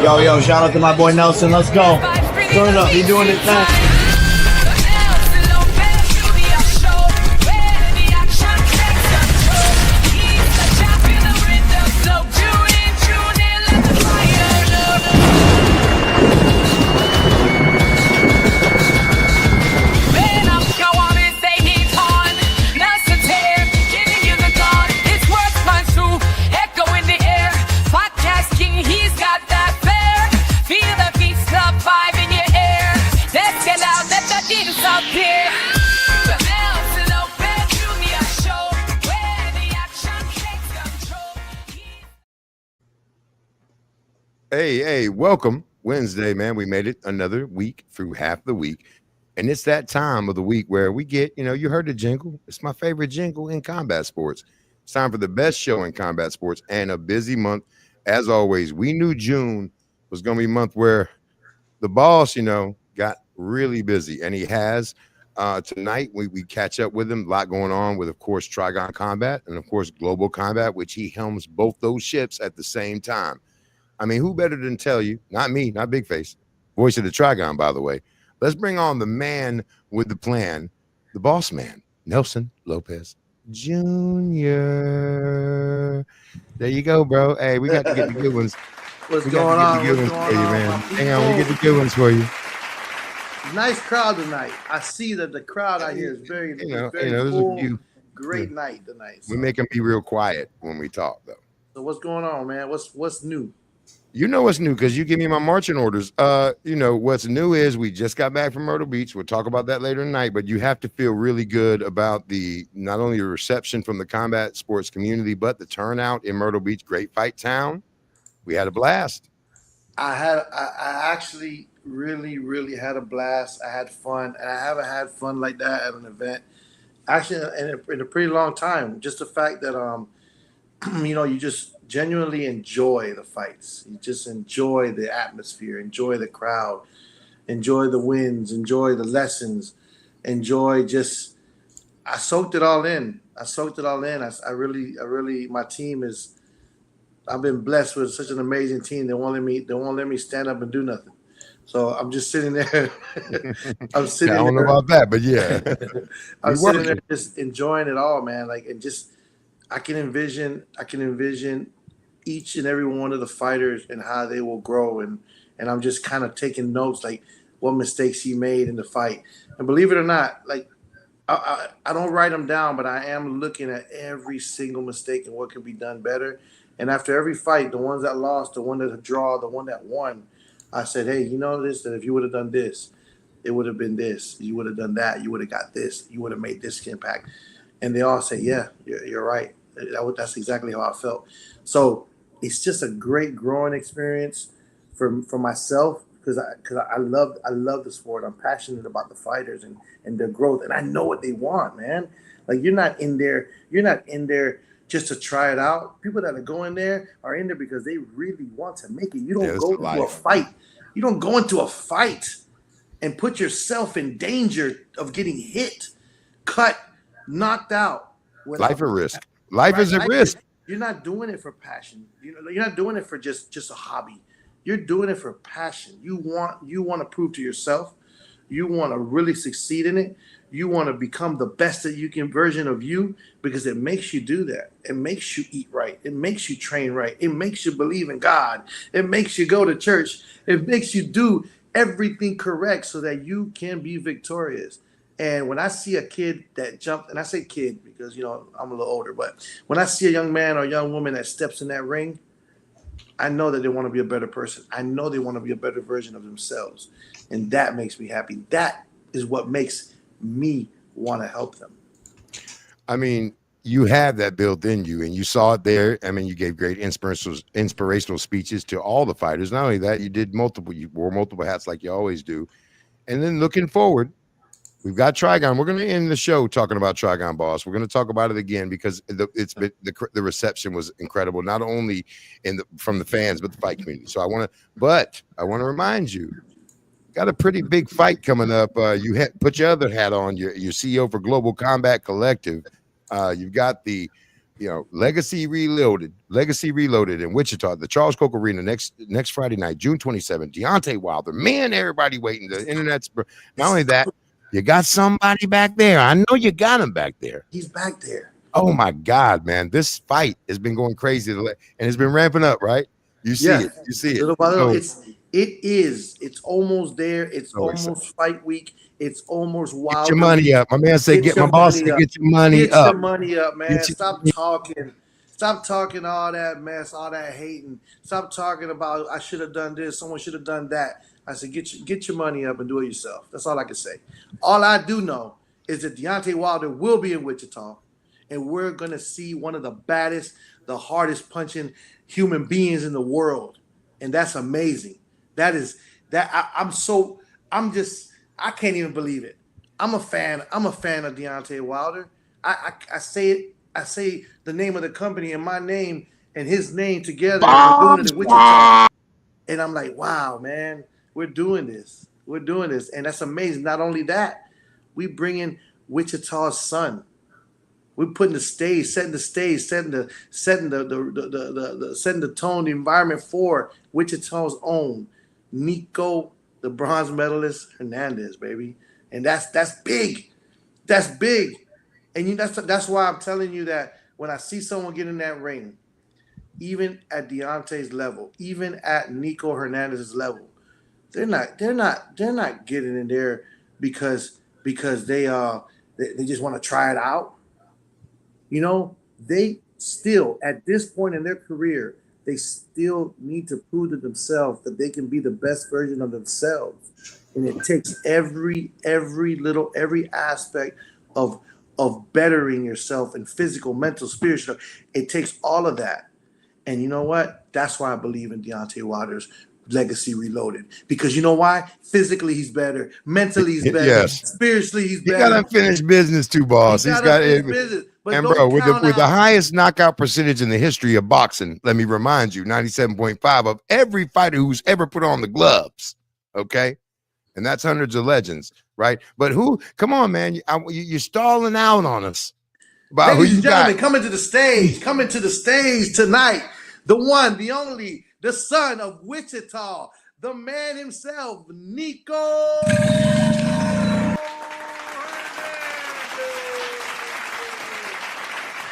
Yo, shout out to my boy Nelson. Let's go. Turn it up. He doing it now. Hey, welcome. Wednesday, man. We made it another week through half the week. And it's that time of the week where we get, you heard the jingle. It's my favorite jingle in combat sports. It's time for the best show in combat sports and a busy month. As always, we knew June was going to be a month where the boss, got really busy. And he has. Tonight, we catch up with him. A lot going on with, of course, Trigon Combat and, of course, Global Combat, which he helms both those ships at the same time. I mean, who better than tell you? Not me, not Big Face. Voice of the Trigon, by the way. Let's bring on the man with the plan, the boss man, Nelson Lopez Jr. There you go, bro. Hey, we got to get the good ones. What's going on? We get the good ones for you. Nice crowd tonight. I see that the crowd out here is very, very full. Great night tonight. So. We make them be real quiet when we talk, though. So what's going on, man? What's new? You know what's new because you give me my marching orders. What's new is we just got back from Myrtle Beach. We'll talk about that later tonight, but you have to feel really good about not only the reception from the combat sports community, but the turnout in Myrtle Beach, great fight town. We had a blast. I actually really, really had a blast. I had fun, and I haven't had fun like that at an event actually in a pretty long time. Just the fact that you just genuinely enjoy the fights. You just enjoy the atmosphere, enjoy the crowd, enjoy the wins, enjoy the lessons, enjoy just. I soaked it all in. I really, my team is. I've been blessed with such an amazing team. They won't let me stand up and do nothing. So I'm just sitting there. I'm sitting. I don't know about that, but yeah, I'm sitting there just enjoying it all, man. I can envision each and every one of the fighters and how they will grow, and I'm just kind of taking notes, like what mistakes he made in the fight. And believe it or not, I don't write them down, but I am looking at every single mistake and what can be done better. And after every fight, the ones that lost, the one that draw, the one that won, I said, hey, that if you would have done this, it would have been this. You would have done that. You would have got this. You would have made this impact. And they all say, yeah, you're right. That's exactly how I felt. So it's just a great growing experience for myself because I love the sport. I'm passionate about the fighters and their growth, and I know what they want, man. Like you're not in there just to try it out. People that are going there are in there because they really want to make it. You don't go into a fight. You don't go into a fight and put yourself in danger of getting hit, cut, knocked out. Life at risk. Life is at risk. You're not doing it for passion. You're not doing it for just a hobby. You're doing it for passion. You want to prove to yourself. You want to really succeed in it. You want to become the best that you can version of you because it makes you do that. It makes you eat right. It makes you train right. It makes you believe in God. It makes you go to church. It makes you do everything correct so that you can be victorious. And when I see a kid that jumped, and I say kid because, I'm a little older, but when I see a young man or a young woman that steps in that ring, I know that they want to be a better person. I know they want to be a better version of themselves. And that makes me happy. That is what makes me want to help them. I mean, you have that built in you, and you saw it there. I mean, you gave great inspirational speeches to all the fighters. Not only that, you wore multiple hats like you always do. And then looking forward, we've got Trigon. We're going to end the show talking about Trigon, boss. We're going to talk about it again because the reception was incredible, not only from the fans but the fight community. So I want to remind you, got a pretty big fight coming up. You put your other hat on. You're CEO for Global Combat Collective. You've got the Legacy Reloaded in Wichita, the Charles Koch Arena next Friday night, June 27th. Deontay Wilder, man, everybody waiting. The internet's not only that, you got somebody back there. I know you got him back there. He's back there. Oh my God, man, this fight has been going crazy and it's been ramping up, right? You see it. Little by little, it's almost there. It's almost fight week. It's almost wild. Get your money up. My man said, get your money up. Your money up, man. Stop talking. Stop talking all that mess, all that hating. Stop talking about I should have done this, someone should have done that. I said, get your money up and do it yourself. That's all I can say. All I do know is that Deontay Wilder will be in Wichita, and we're gonna see one of the baddest, the hardest punching human beings in the world, and that's amazing. I can't even believe it. I'm a fan of Deontay Wilder. I say the name of the company and my name and his name together. And we're doing it in Wichita. And I'm like, wow, man, we're doing this. And that's amazing. Not only that, we bring in Wichita's son. We're putting setting the tone, the environment for Wichita's own Nico, the bronze medalist Hernandez, baby. And that's big. That's big. And that's why I'm telling you that when I see someone get in that ring, even at Deontay's level, even at Nico Hernandez's level, they're not getting in there because they just want to try it out. They still, at this point in their career, they still need to prove to themselves that they can be the best version of themselves. And it takes every aspect of bettering yourself in physical, mental, spiritual. It takes all of that. And you know what? That's why I believe in Deontay Wilder's Legacy Reloaded. Because you know why? Physically, he's better. Mentally, he's better. Yes. Spiritually, he's better. He got unfinished business too, boss. He's got business. And bro, with the highest knockout percentage in the history of boxing, let me remind you, 97.5 of every fighter who's ever put on the gloves. Okay. And that's hundreds of legends, right? But come on, man, you're stalling out on us. Ladies and gentlemen, coming to the stage tonight, the one, the only, the son of Wichita, the man himself, Nico.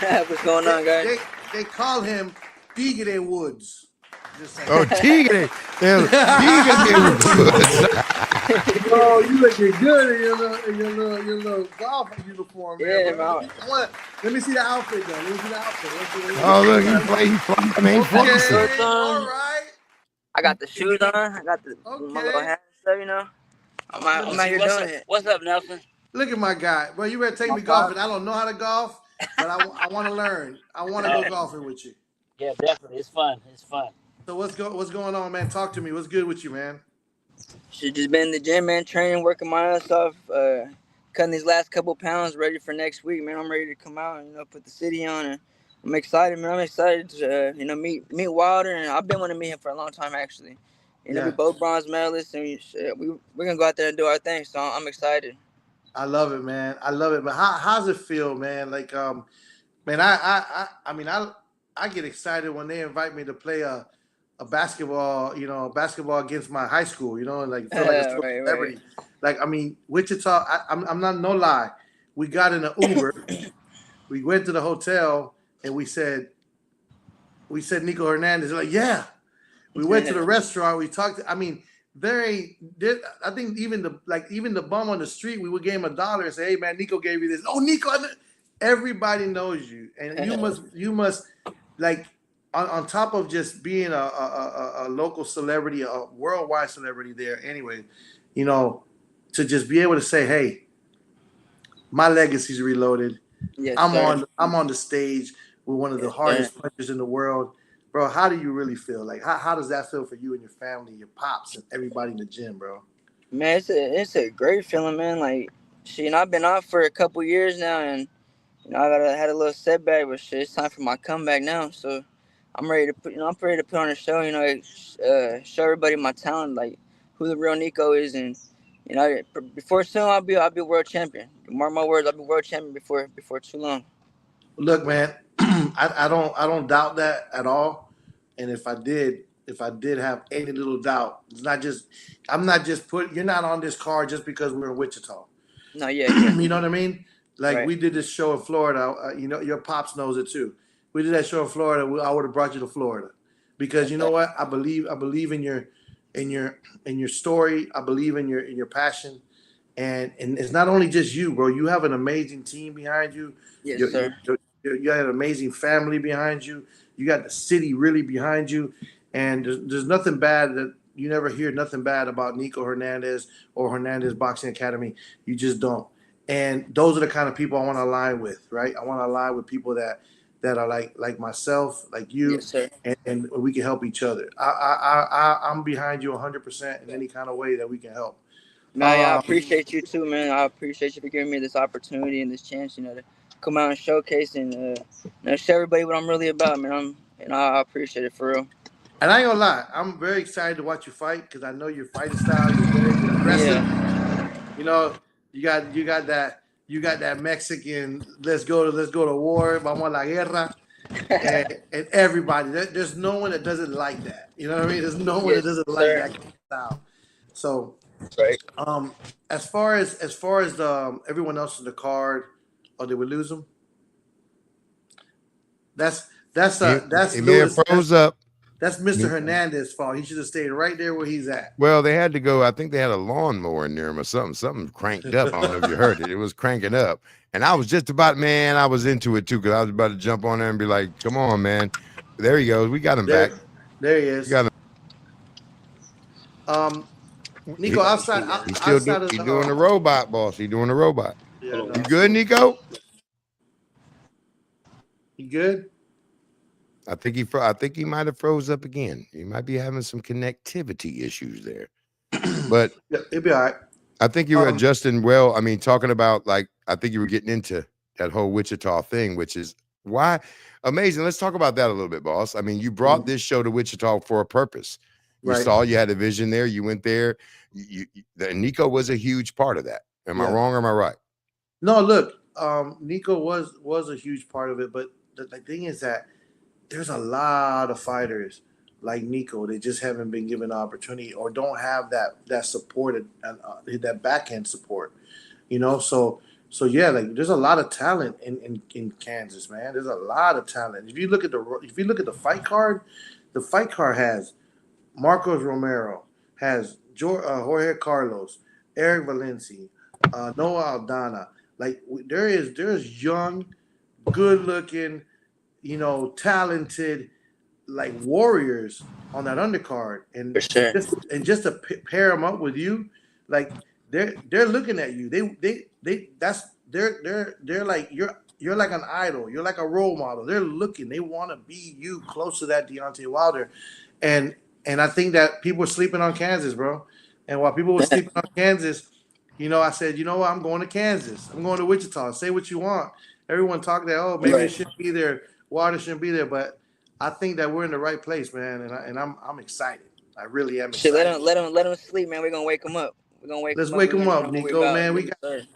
What's going on, guys? They call him Tigre Woods. Oh, Tigre. Tigre Woods. Oh, you looking good in your little golf uniform, man. Yeah, let me see the outfit, though. Oh, look, he flying, man. Okay, all right. I got the shoes on. I got my little hat and stuff, I'm out here doing it. What's up, Nelson? Look at my guy. Bro, you ready to take me golfing? I don't know how to golf, but I want to learn. I want to go golfing with you. Yeah, definitely. It's fun. So what's going on, man? Talk to me. What's good with you, man? Should just been in the gym, man, training, working my ass off, cutting these last couple pounds, ready for next week, man. I'm ready to come out and put the city on, and I'm excited, man. I'm excited to meet Wilder, and I've been wanting to meet him for a long time, actually. We both bronze medalists, and we're gonna go out there and do our thing. So I'm excited. I love it, man. I love it. But how's it feel, man? Like, man, I get excited when they invite me to play a basketball, basketball against my high school, and like feel like a celebrity. Right. Like, I mean, Wichita, I'm not no lie. We got in an Uber, we went to the hotel, and we said Nico Hernandez. Like, yeah. We went to the restaurant. We talked. I mean, I think even the bum on the street, we would give him $1 and say, "Hey, man, Nico gave you this." Oh, Nico! Everybody knows you, and you must like. On top of just being a local celebrity, a worldwide celebrity there anyway, to just be able to say, hey, my legacy's reloaded. Yes, I'm on the stage with one of the hardest punchers in the world. Bro, how do you really feel? Like, how does that feel for you and your family, your pops, and everybody in the gym, bro? Man, it's a great feeling, man. Like, I've been off for a couple years now, and I had a little setback, but it's time for my comeback now. So I'm ready to put on a show, show everybody my talent, like who the real Nico is, and before soon I'll be world champion. Mark my words, I'll be world champion before too long. Look, man, I don't doubt that at all. And if I did have any little doubt, it's not just I'm not just put you're not on this card just because we're in Wichita. No, yeah, You know what I mean? Like right. we did this show in Florida. You know, your pops knows it too. We did that show in Florida. I would have brought you to Florida because you know Okay. what? I believe in your in your story. I believe in your passion. And it's not only just you, bro. You have an amazing team behind you. Yes, You you sir. you got an amazing family behind you. You got the city really behind you, and there's nothing bad that you never hear nothing bad about Nico Hernandez or Hernandez Boxing Academy. You just don't. And those are the kind of people I want to align with, right? I want to align with people that are like myself, like you, Yes, sir. and we can help each other. I'm behind you 100% in any kind of way that we can help. Man, I Um, appreciate you too, man. I appreciate you for giving me this opportunity and this chance, to come out and showcase and show everybody what I'm really about, man. I appreciate it for real. And I ain't gonna lie, I'm very excited to watch you fight because I know your fighting style. You're aggressive. Yeah, You know, you got that Mexican. Let's go to war. Vamos a la guerra. And everybody, there's no one that doesn't like that. You know what I mean? There's no one that yes, doesn't like sir. that style. So, Right. as far as everyone else in the card, oh, did we lose them? That's that's He may have Lewis. froze up. That's Mr. Me- Hernandez's fault. He should have stayed right there where he's at. Well, they had to go. I think they had a lawnmower near him or something. Something cranked up. I don't know if you heard it. It was cranking up. And I was just about, man, I was into it too because I was about to jump on there and be like, come on, man. There he goes. We got him back. There he We is. got him. Um, Nico, He, outside of he the doing the robot, boss. He doing the robot. yeah, no, You good, Nico? you good? I think he might have froze up again. He might be having some connectivity issues there. But Yeah, it'll be all right. I think you were Um, adjusting well. I mean, talking about like I think you were getting into that whole Wichita thing, which is why amazing. Let's talk about that a little bit, boss. I mean, you brought this show to Wichita for a purpose. You right. saw you had a vision there. You went there. Nico was a huge part of that. Am I Yeah. wrong or am I right? No, look, Nico was a huge part of it, but the thing is that there's a lot of fighters like Nico. They just haven't been given the opportunity or don't have that support and that backhand support. You know, so yeah, like there's a lot of talent in Kansas, man. There's a lot of talent. If you look at the fight card has Marcos Romero, has Jorge Carlos, Eric Valencia, Noah Aldana. Like there's young, good looking, talented like warriors on that undercard, For sure. and just to pair them up with you, like they're looking at you. They that's they're like you're like an idol. You're like a role model. They're looking. They want to be you, close to that Deontay Wilder, and and I think that people are sleeping on Kansas, bro. And while people were sleeping on Kansas, I said, you know what? I'm going to Kansas. I'm going to Wichita. Say what you want. Everyone talked that, oh, maybe it Right. shouldn't be there. Water shouldn't be there. But I think that we're in the right place, man. And I'm excited. I really am Shit, excited. let him sleep, man. We're gonna wake him up. We're gonna wake Let's him up. wake We're them gonna tell up, him what we're Nico, about. man. Yes, sir.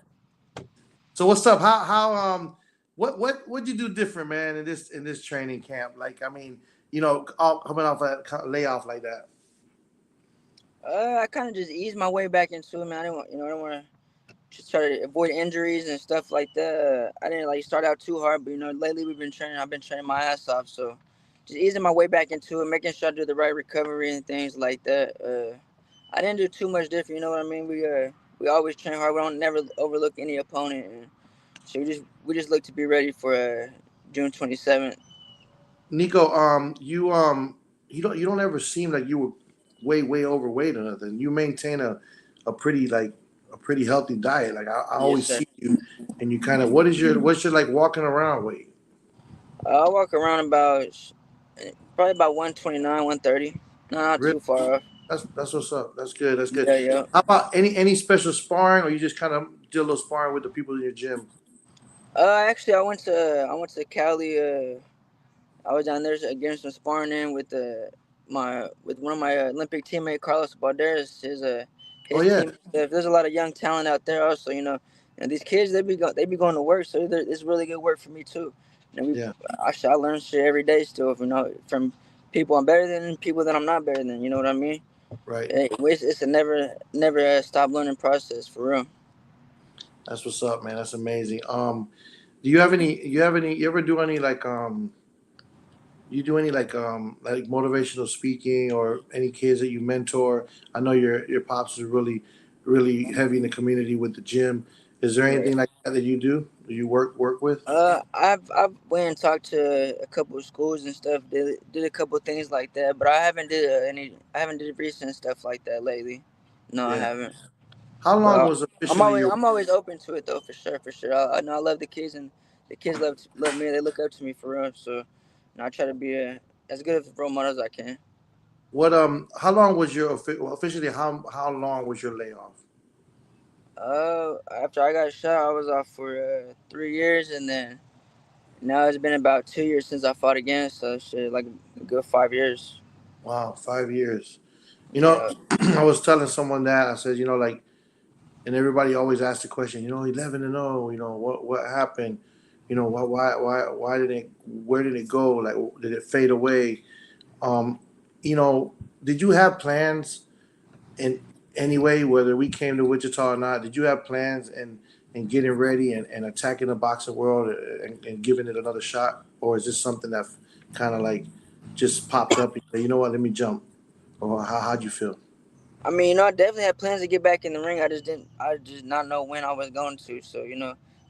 So what's up? How what'd you do different, man, in this training camp? Like, I mean, all coming off a layoff like that. I kind of just eased my way back into it, man. I didn't want to just try to avoid injuries and stuff like that. I didn't like start out too hard, but lately we've been training. I've been training my ass off, so just easing my way back into it, making sure I do the right recovery and things like that. I didn't do too much different. You know what I mean? We always train hard. We don't never overlook any opponent, and so we just look to be ready for June 27th. Nico, you don't ever seem like you were way overweight or nothing. You maintain a pretty a pretty healthy diet. Like I Yes, always sir. see you, and you kind of what's your like walking around weight? I walk around about probably about 129, 130. Not Really? too far off. That's what's up. That's good. That's good. Yeah, yeah. How about any special sparring, or you just kind of do a little sparring with the people in your gym? Actually, I went to Cali. I was down there getting some sparring in with one of my Olympic teammate Carlos Balderas. Oh His yeah. team. There's a lot of young talent out there also. And these kids they be going to work, so it's really good work for me too. Yeah. I learn shit every day still, from people I'm better than, people that I'm not better than. You know what I mean? Right. It's a never stop learning process for real. That's what's up, man. That's amazing. Do you have any? You ever do any you do any like motivational speaking or any kids that you mentor? I know your pops is really heavy in the community with the gym. Is there Yeah. anything like that that you do? Do you work with? I've went and talked to a couple of schools and stuff. Did a couple of things like that, but I haven't did any. I haven't did recent stuff like that lately. No, I Yeah. haven't. How But long was officially your? I'm always open to it though, for sure, for sure. I know I love the kids, and the kids love me. They look up to me for real. So, I try to be as good of a role model as I can. What How long was your officially? How long was your layoff? After I got shot, I was off for 3 years, and then now it's been about 2 years since I fought again. So shit, like a good 5 years. Wow, 5 years. Yeah. I was telling someone that I said, and everybody always asks the question, 11-0, what happened? Why did it? Where did it go? Like, did it fade away? Um, you know, did you have plans in any way, whether we came to Wichita or not? Did you have plans and getting ready and attacking the boxing world and giving it another shot, or is this something that kind of like just popped up? And you say, you know what? Let me jump. Or how'd you feel? I mean, I definitely had plans to get back in the ring. I just not know when I was going to. So,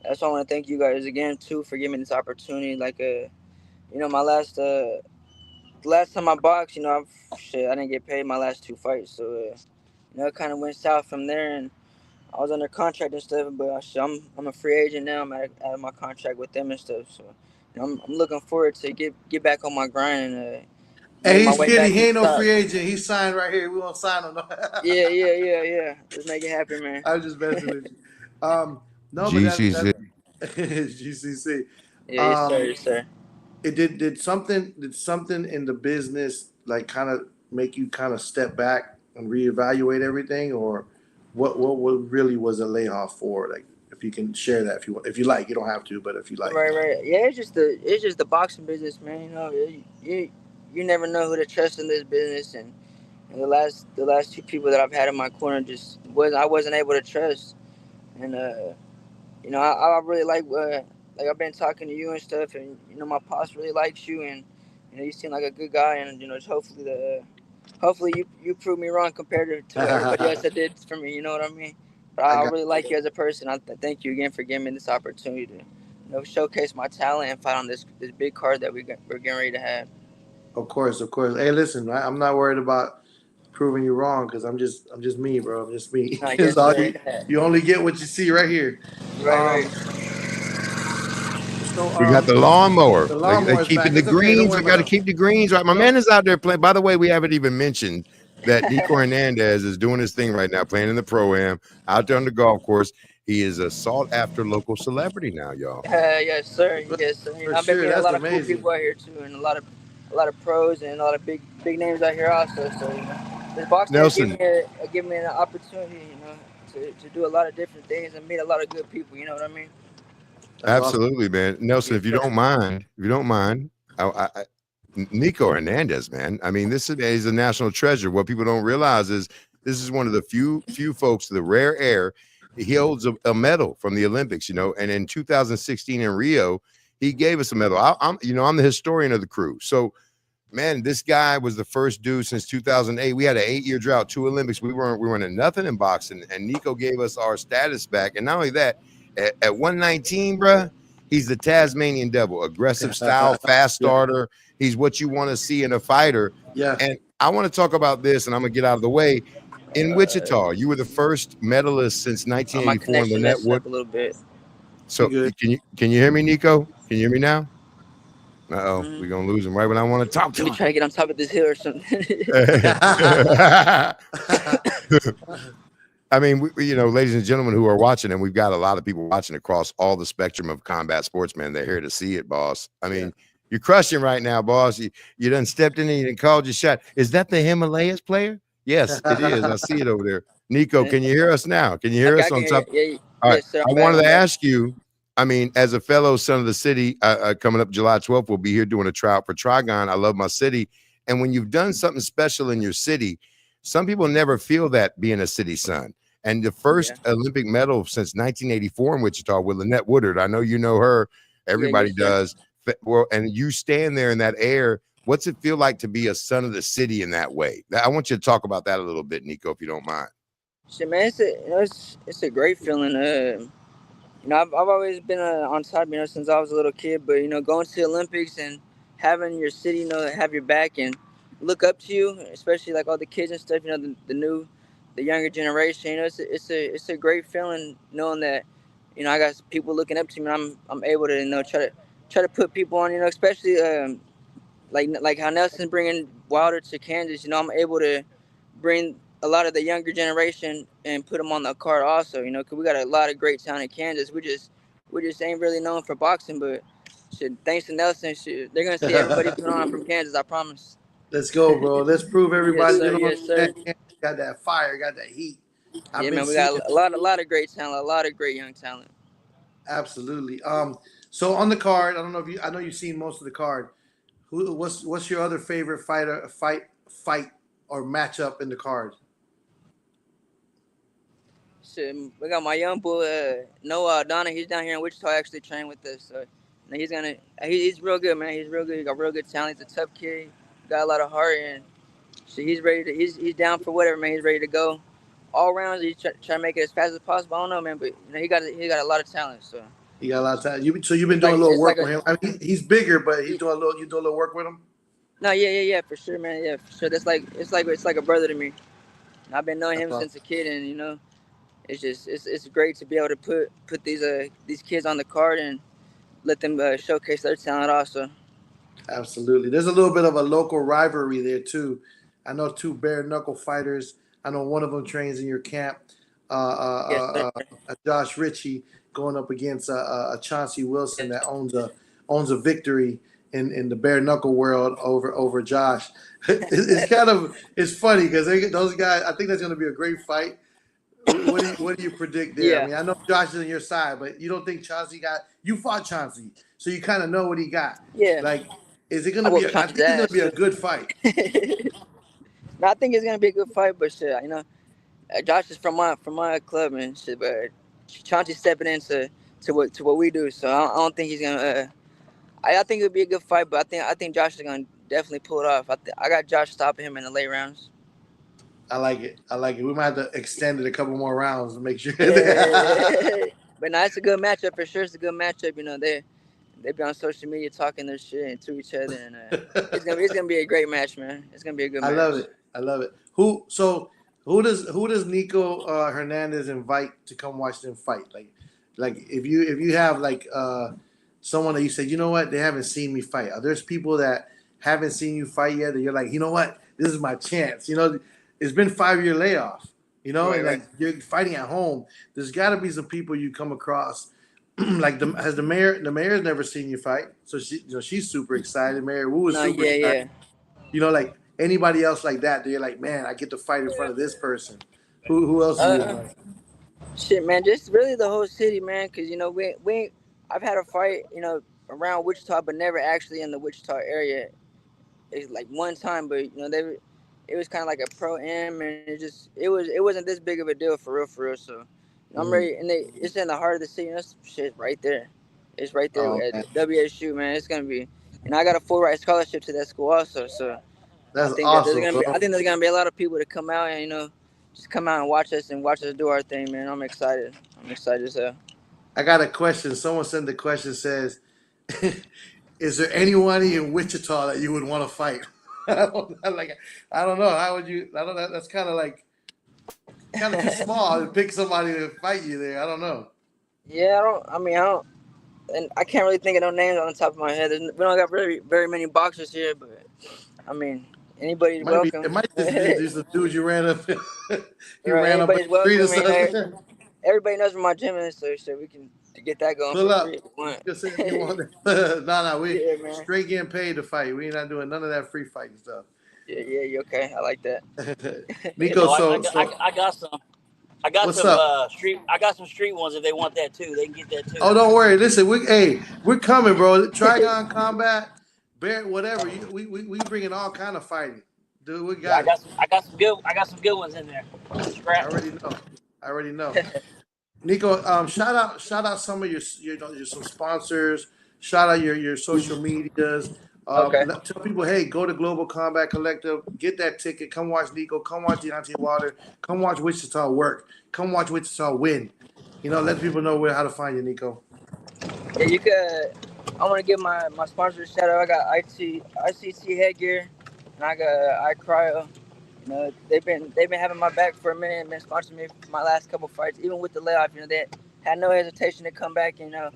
that's why I want to thank you guys again too for giving me this opportunity. Like, my the last time I boxed, I didn't get paid my last two fights. So, it kind of went south from there, and I was under contract and stuff. But I'm a free agent now. I'm out of my contract with them and stuff. So, I'm looking forward to get back on my grind and make Hey, my he's way kidding. back He to the ain't no top. free agent. He's signed right here. We won't sign him. No. Yeah. Let's make it happen, man. I'm just messing with you. No, but GCC. that's GCC. Yeah, yes sir, Um, yes sir. it did something in the business like kind of make you kind of step back and reevaluate everything, or what really was a layoff for? Like, if you can share that, if you want, if you like, you don't have to, but if you like. Right. Yeah, it's just the boxing business, man. You never know who to trust in this business, and the last two people that I've had in my corner just I wasn't able to trust, and I really like I've been talking to you and stuff, and my pops really likes you, and you seem like a good guy, and hopefully you prove me wrong compared to what everybody else that did for me. You know what I mean? But I I got really like you as a person. I thank you again for giving me this opportunity to showcase my talent and fight on this big card that we're getting ready to have. Of course, of course. Hey, listen, I'm not worried about proving you wrong because I'm just me, bro. I'm just me. It's Yes, all sir. you only get what you see right here. Right. Um, so We got the lawnmower. the They lawnmower is back. keeping the It's okay. Don't greens. worry We got to about keep the greens right. My it. man is out there playing. By the way, we haven't even mentioned that Nico Hernandez is doing his thing right now, playing in the pro-am out there on the golf course. He is a sought after local celebrity now, y'all. Yes, sir. Yes, sir. For I've been sure, meeting a that's lot of cool amazing. people out here too, and a lot of pros and a lot of big names out here also. So this boxing has Nelson, given me an opportunity, to do a lot of different things and meet a lot of good people. You know what I mean? That's awesome. absolutely, man. Nelson, if you don't mind, Nico Hernandez, man. I mean, he's a national treasure. What people don't realize is this is one of the few folks, the rare air. He holds a medal from the Olympics, and in 2016 in Rio, he gave us a medal. I'm the historian of the crew. So, man, this guy was the first dude since 2008. We had an 8-year drought, 2 Olympics. We weren't in nothing in boxing, and Nico gave us our status back. And not only that, at 119, bruh, he's the Tasmanian devil, aggressive style, fast Yeah. starter. He's what you want to see in a fighter. Yeah. And I want to talk about this, and I'm gonna get out of the way. In Wichita, you were the first medalist since My 1984 in the connection messed Netwood. up a little bit. So You good? can you hear me, Nico? Can you hear me now? Uh-oh, Mm-hmm. we're gonna lose him right when I want to talk Let to me him. try to get on top of this hill or something. I mean, ladies and gentlemen who are watching, and we've got a lot of people watching across all the spectrum of combat sports, man. They're here to see it, boss. I mean, you're crushing right now, boss. You done stepped in and you done called your shot. Is that the Himalayas player? Yes, it is. I see it over there. Nico, can you hear us now? Can you hear I us can on hear you. top? Yeah, All right. yes, sir. I I'm back. wanted to ask you, I mean, as a fellow son of the city, coming up July 12th, we'll be here doing a tryout for Trigon. I love my city. And when you've done something special in your city, some people never feel that being a city son. And the first Olympic medal since 1984 in Wichita with Lynette Woodard. I know you know her. Everybody does. Well, and you stand there in that air. What's it feel like to be a son of the city in that way? I want you to talk about that a little bit, Nico, if you don't mind. Shit, man, it's a great feeling. I've always been on top, since I was a little kid. But going to the Olympics and having your city, have your back and look up to you, especially like all the kids and stuff. The younger generation. It's a great feeling knowing that, I got people looking up to me. And I'm able to try to put people on. Especially like how Nelson's bringing Wilder to Kansas. I'm able to bring a lot of the younger generation and put them on the card also, because we got a lot of great talent in Kansas. We just ain't really known for boxing, but shit, thanks to Nelson, shit, they're gonna see everybody put on from Kansas. I promise. Let's go, bro. Let's prove everybody. Yes, sir. Got that fire, got that heat. Yeah, man, we got a lot of great talent, a lot of great young talent. Absolutely. So on the card, I know you've seen most of the card. What's your other favorite fight or matchup in the card? Shit, we got my young boy Noah Donna. He's down here in Wichita, actually trained with us. So he's real good, man. He's real good. He got real good talent. He's a tough kid. Got a lot of heart, and shit, he's ready to. He's down for whatever, man. He's ready to go all rounds. He's try to make it as fast as possible. I don't know, man, but he got a lot of talent. So he got a lot of talent. So you've been doing a little work with him. I mean, he's bigger, but you do a little work with him. No, yeah, for sure, man. Yeah, for sure. It's like a brother to me. I've been knowing him since a kid, and it's great to be able to put these kids on the card and let them showcase their talent also. Absolutely. There's a little bit of a local rivalry there too. I know two bare knuckle fighters. I know one of them trains in your camp. Josh Ritchie going up against Chauncey Wilson that owns a victory in the bare knuckle world over Josh. It's funny because those guys. I think that's going to be a great fight. What do you predict there? Yeah. I mean, I know Josh is on your side, but you don't think Chauncey you fought Chauncey, so you kind of know what he got. Yeah. Like, is it going to be? I think it's going to be a good fight. No, I think it's going to be a good fight, but shit, Josh is from my club and shit, but Chauncey's stepping into what we do, so I don't think he's gonna. I think it'll be a good fight, but I think Josh is gonna definitely pull it off. I got Josh stopping him in the late rounds. I like it. We might have to extend it a couple more rounds to make sure. But no, it's a good matchup for sure. It's a good matchup. They be on social media talking their shit and to each other, and it's gonna be a great match, man. It's gonna be a good match. I love it. Who does Nico Hernandez invite to come watch them fight? Like if you have someone that you say, you know what, they haven't seen me fight. There's people that haven't seen you fight yet that you're like, you know what, this is my chance. It's been 5-year layoff. Right. You're fighting at home. There's got to be some people you come across. Has the mayor has never seen you fight, so she's super excited. Mayor Wu is super excited. Yeah. Anybody else like that? You're like, man, I get to fight in front of this person. Who else do you like? Shit, man, just really the whole city, man. Because I've had a fight, around Wichita, but never actually in the Wichita area. It's like one time, but it was kind of like a pro-am, and it wasn't this big of a deal for real. So I'm ready, and it's in the heart of the city. That's shit right there. It's right there at WSU, man. It's gonna be, and I got a full ride scholarship to that school also. So that's awesome. I think there's gonna be a lot of people to come out and just come out and watch us do our thing, man. I'm excited. As hell. I got a question. Someone sent the question, says, is there anyone in Wichita that you would want to fight? I don't know. How would you? I don't know. That's kind of too small to pick somebody to fight you there. I don't know. Yeah, I don't. And I can't really think of no names on the top of my head. We don't got very, very many boxers here, but I mean, anybody's welcome. It might just be just the dudes you ran up. Everybody's welcome. Everybody knows where my gym is, so we can get that going. Pull up. No, we straight getting paid to fight. We ain't not doing none of that free fighting stuff. Yeah, you okay? I like that. Nico, I got some. I got What's some up? street. I got some street ones if they want that too. They can get that too. Oh, don't worry. Listen, we're coming, bro. Trigon Combat, Bear, whatever. We bringing all kind of fighting, dude. We Yeah, got it. I got some good. I got some good ones in there. I Scrap. already know. I already know. Nico, shout out some of your some sponsors. Shout out your social medias. Okay. Tell people, hey, go to Global Combat Collective, get that ticket. Come watch Nico. Come watch Deontay Wilder. Come watch Wichita work. Come watch Wichita win. Let people know how to find you, Nico. Yeah, you could. I want to give my sponsor a shout out. I got ICT headgear, and I got iCryo. They've been having my back for a minute and been sponsoring me for my last couple fights, even with the layoff. They had no hesitation to come back and help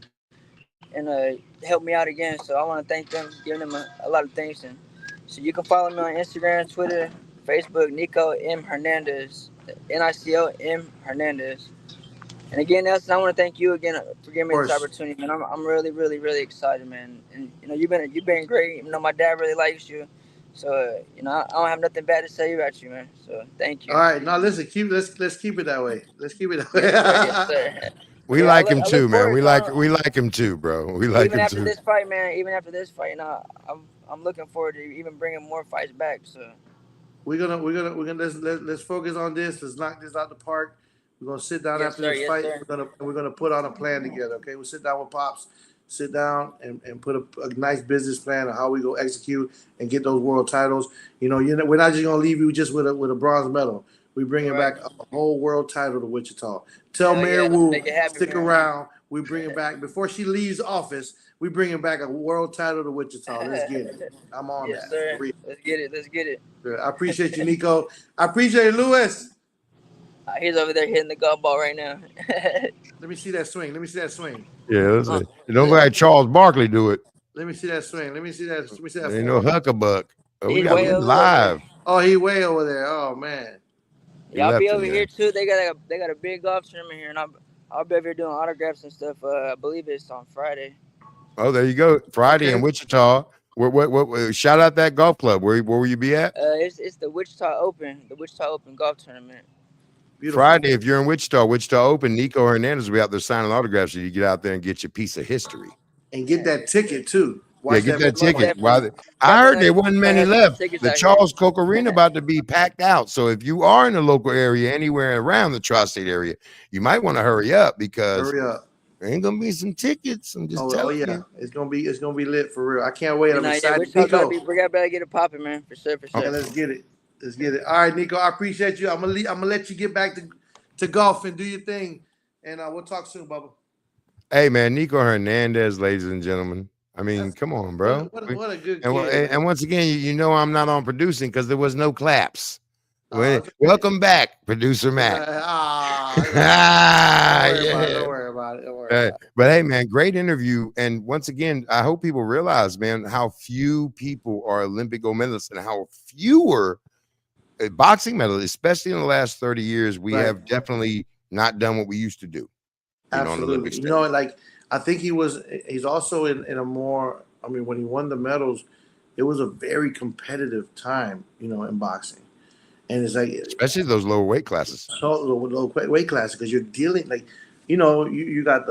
me out again. So I want to thank them, giving them a lot of thanks. And so you can follow me on Instagram, Twitter, Facebook, Nico M Hernandez, NICO Hernandez. And again, Nelson, I want to thank you again for giving me this opportunity, man. I'm really, really, really excited, man. And you've been great. My dad really likes you. So I don't have nothing bad to say about you, man. So thank you. All right, now listen, let's keep it that way. Let's keep it that way. Yes, sir. We like him too, man. We like him too, bro. We like him too. Even after this fight, man. Even after this fight, I'm looking forward to even bringing more fights back. So we're gonna let's focus on this. Let's knock this out the park. We're gonna sit down after this fight. We're gonna put on a plan together. Okay, we'll sit down with Pops, sit down and put a nice business plan of how we go execute and get those world titles. We're not just gonna leave you just with a bronze medal. We bringing back a whole world title to Wichita. Tell Mayor Wu stick around. We bring it back before she leaves office. We bringing back a world title to Wichita. Let's get it. I'm on that. Sir. Let's get it. I appreciate you, Nico. I appreciate Lewis. He's over there hitting the golf ball right now. Let me see that swing. Yeah, don't look like Charles Barkley do it. Let me see that swing. Let me see that. Ain't no huckabuck. Oh, we got him live. Oh, he way over there. Oh man. Y'all be over here too. They got a big golf tournament here, and I'll be over here doing autographs and stuff. I believe it's on Friday. Oh, there you go. Friday in Wichita. What? Shout out that golf club. Where will you be at? It's the Wichita Open golf tournament. Beautiful. Friday, if you're in Wichita Open, Nico Hernandez will be out there signing autographs. So you get out there and get your piece of history. And get that ticket too. Get that ticket. I heard there wasn't many left. The Charles Koch Arena about to be packed out. So if you are in the local area, anywhere around the tri-state area, you might want to hurry up because there ain't gonna be some tickets. I'm just telling you. It's gonna be lit for real. I can't wait. I'm excited. Nico, we gotta get it popping, man. For sure. Okay, let's get it. All right, Nico. I appreciate you. I'm gonna let you get back to golf and do your thing, and we'll talk soon, Bubba. Hey, man, Nico Hernandez, ladies and gentlemen. I mean, come on, bro. What a good kid. And once again, I'm not on producing because there was no claps. Welcome back, producer Matt. Don't worry about it. But hey, man, great interview. And once again, I hope people realize, man, how few people are Olympic gold medalists and how fewer boxing medalists, especially in the last 30 years, we have definitely not done what we used to do. Absolutely. I think he's also in a more, when he won the medals, it was a very competitive time, in boxing. And it's like, especially those lower weight classes. So low weight classes, because you're dealing you got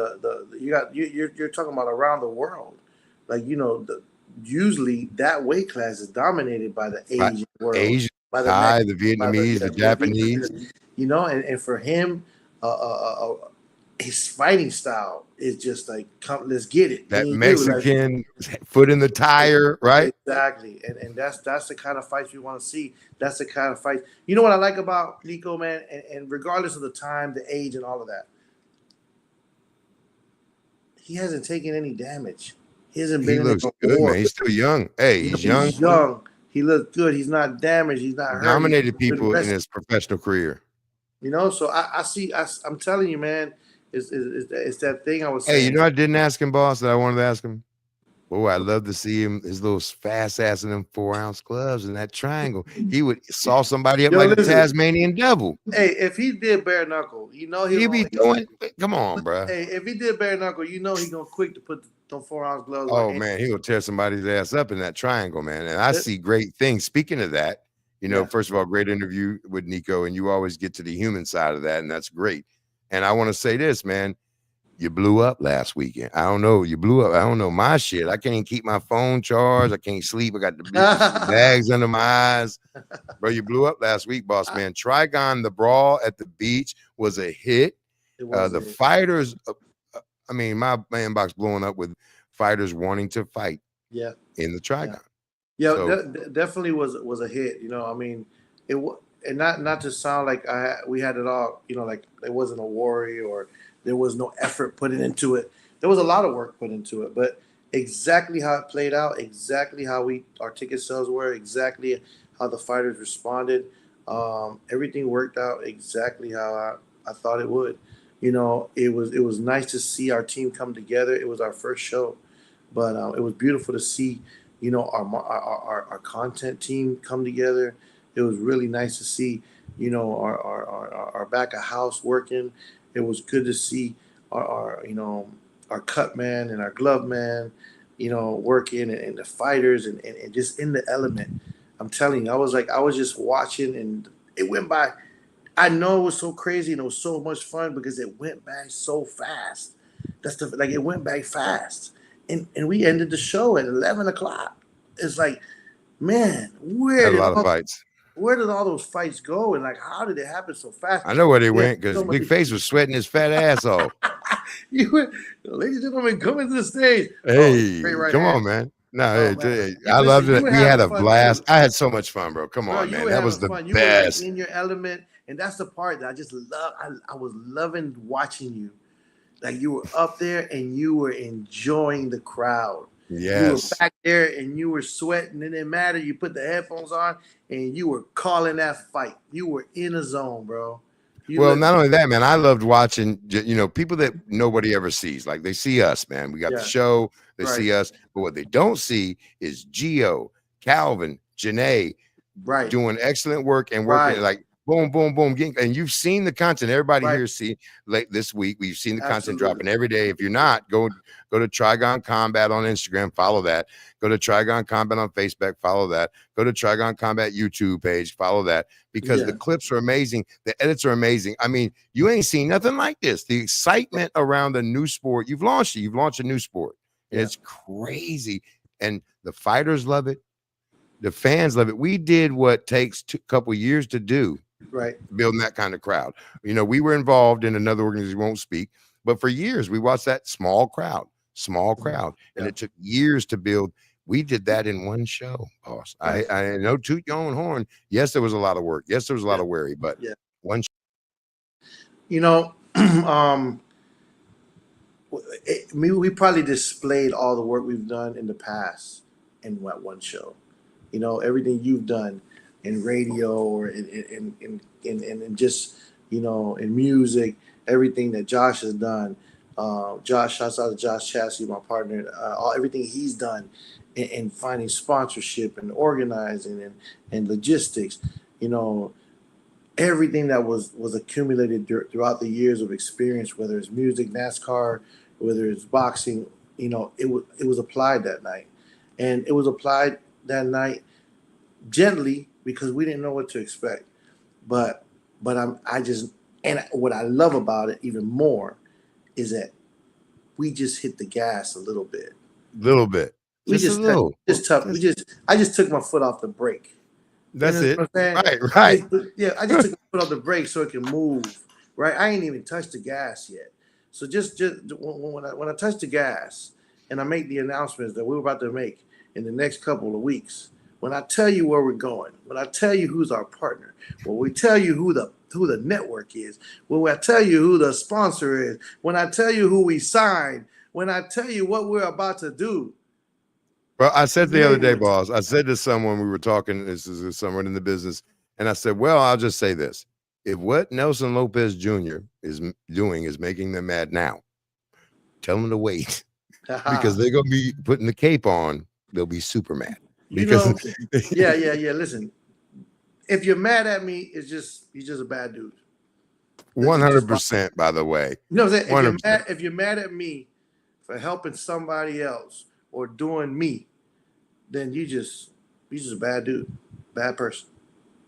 you're talking about around the world, usually that weight class is dominated by the Asian world, by the Vietnamese, the Japanese, and for him, his fighting style is just like, come, let's get it. That Mexican foot in the tire, right? Exactly. And that's the kind of fights we want to see. That's the kind of fight. You know what I like about Nico, man? And regardless of the time, the age, and all of that, he hasn't taken any damage. He hasn't been. He looks good, man. He's still young. Hey, he's young. He's young. He looks good. He's not damaged. He's not hurt. Dominated people in his professional career. So I'm telling you, man. It's that thing I was saying. Hey, I didn't ask him, boss, that I wanted to ask him. Oh, I'd love to see him, his little fast ass in them 4-ounce gloves and that triangle. He would saw somebody up like a Tasmanian devil. Hey, if he did bare knuckle, he'd be doing. Come on, bro. Hey, if he did bare knuckle, he's gonna quick to put the 4-ounce gloves. Oh man, he'll tear somebody's ass up in that triangle, man. And I see great things. Speaking of that, You know, Yeah. first of all, great interview with Nico, and you always get to the human side of that, and that's great. And I want to say this, man. You blew up last weekend. I don't know. You blew up. I don't know my shit. I can't keep my phone charged. I can't sleep. I got the bags under my eyes. Bro, you blew up last week, boss man. Trigon, the brawl at the beach was a hit. It was The fighters, I mean, my inbox blowing up with fighters wanting to fight yeah. in the Trigon. Yeah, So definitely was a hit. You know, I mean, and not to sound like we had it all. You know, like there wasn't a worry or there was no effort put into it. There was a lot of work put into it, but exactly how it played out, exactly how our ticket sales were, exactly how the fighters responded, everything worked out exactly how I thought it would. You know, it was nice to see our team come together. It was our first show, but it was beautiful to see our content team come together. It was really nice to see our back of house working. It was good to see our cut man and our glove man working, and the fighters and just in the element. I'm telling you, I was just watching, and it went by. I know it was so crazy and it was so much fun because it went by so fast. It went by fast, and we ended the show at 11 o'clock. It's like, man, had a lot of fights. where did all those fights go, and like how did it happen so fast? I know where they Yeah, went because so much. Big Face was sweating his fat ass off. Ladies and gentlemen, coming to the stage. Hey, great right come hand. on, man. No, Oh, man. I loved it. You were We had having a fun blast. too. I had so much fun, bro. Come Bro, on, you man. were That having was the fun. You were like best. in your element, and that's the part that I just love. I was loving watching you. Like you were up there and you were enjoying the crowd. You were Yes. back there and you were sweating. It didn't matter. You put the headphones on and you were calling that fight. You were in a zone, bro. Well, not only that, man, I loved watching, people that nobody ever sees. Like they see us, man. We got the Yeah. show, they Right. see us. But what they don't see is Gio, Calvin, Janae Right. doing excellent work and working like boom, boom, boom. And you've seen the content. Everybody here see late this week. We've seen the content dropping every day. If you're not, go to Trigon Combat on Instagram, follow that. Go to Trigon Combat on Facebook, follow that. Go to Trigon Combat YouTube page, follow that. Because the clips are amazing. The edits are amazing. I mean, you ain't seen nothing like this. The excitement around the new sport. You've launched a new sport. And it's crazy. And the fighters love it. The fans love it. We did what takes a couple years to do, right? Building that kind of crowd. We were involved in another organization, won't speak, but for years we watched that small crowd, and it took years to build. We did that in one show, boss. Right. I know, toot your own horn. Yes, there was a lot of work. Yes, there was a lot of worry, but one. We probably displayed all the work we've done in the past in one show. Everything you've done in radio or in just in music, everything that Josh has done. Josh, shouts out to Josh Chassie, my partner. Everything he's done in finding sponsorship and organizing and logistics. Everything that was accumulated throughout the years of experience, whether it's music, NASCAR, whether it's boxing, it was applied that night, and it was applied that night gently because we didn't know what to expect. But what I love about it even more is that we just hit the gas a little bit. I just took my foot off the brake. That's it. What I'm saying? Right. I just took my foot off the brake so it can move. Right. I ain't even touched the gas yet. So just when I touch the gas and I make the announcements that we're about to make in the next couple of weeks, when I tell you where we're going, when I tell you who's our partner, when we tell you who the network is, when I tell you who the sponsor is, when I tell you who we signed, when I tell you what we're about to do. Well, I said the other day, boss, I said to someone, we were talking, this is someone in the business, and I said, well, I'll just say this. If what Nelson Lopez Jr. is doing is making them mad now, tell them to wait because they're going to be putting the cape on. They'll be super mad. Because yeah. Listen, if you're mad at me, you're just a bad dude. 100%, by the way. You know what I'm saying? If you're mad at me for helping somebody else or doing me, then you just a bad dude, bad person.